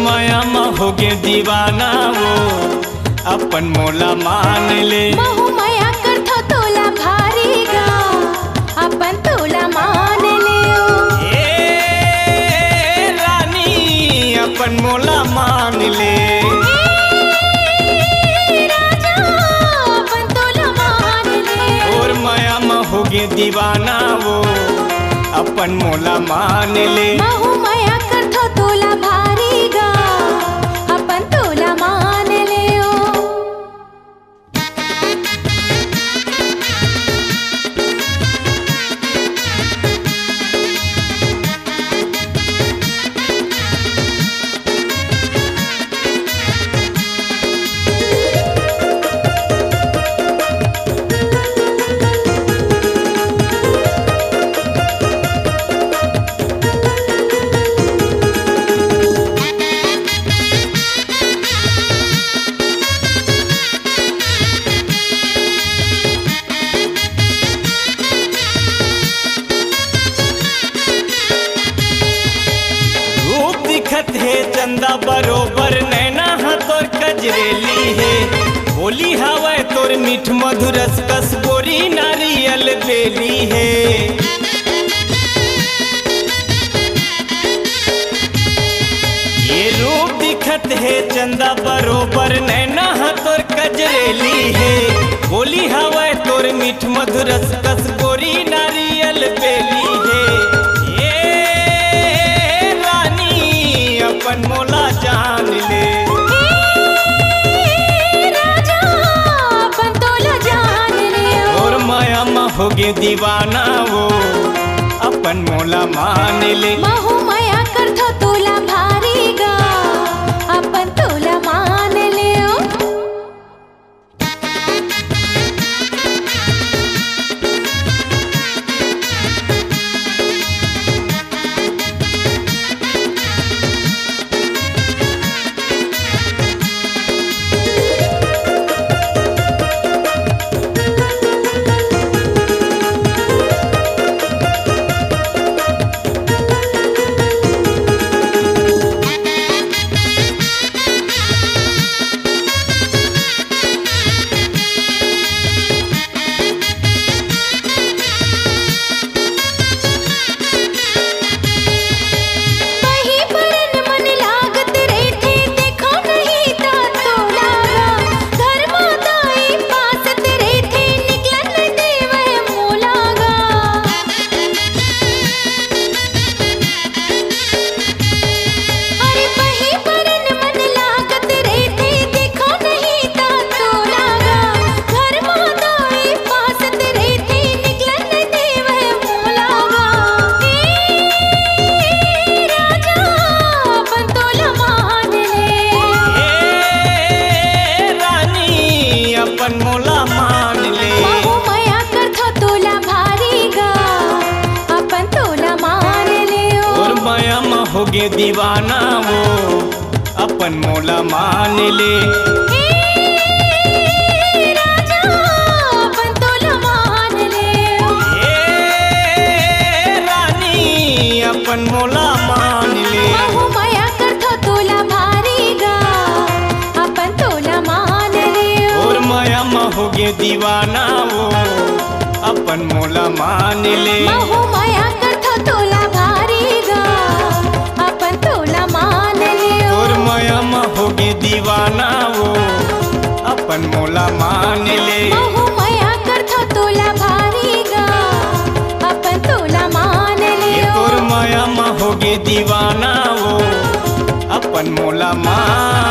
माया में होगे दीवाना वो अपन मोला मान ले। महू माया करथो तोला भारी गा अपन तोला मान ले। ए रानी अपन मोला मान ले। राजा अपन तोला मान ले। और माया में होगे दीवाना वो अपन मोला मान ले। महू माया करथो तोला भारी गा अपन तोला मान ले। है चंदा बरोबर नैना हा तोर कजरेली है। बोली हवा तोर मीठ मधुरस कस गोरी नारियल बेली है। ये रूप दिखत है चंदा बरोबर नैना हा तोर कजरेली है। बोली हवा तोर मीठ मधुरस कस गोरी नारियल बेली है। अपन मोला जान ले। राजा अपन तोला जान ले। और माया में होगे दीवाना वो अपन मोला मान ले। महू माया करथो तोला भारी गा अपन तोला मान ले। अपन मोला मान ले। महू माया करथो तोला भारी गा अपन तोला मान ले। और माया में होगे दीवाना वो अपन मोला मान ले। राजा अपन तोला मान ले। रानी अपन मोला मान ले। महू माया करथो तोला भारी गा अपन तोला मान ले। और माया में होगे दीवाना वो अपन मोला मान ले। महू माया करथो तोला भारी गा अपन तोला मान ले। और माया में होगे दीवाना वो अपन मोला मान ले। महू माया करथो तोला भारी गा अपन तोला मान ले। और माया में होगे दीवाना वो अपन मोला मान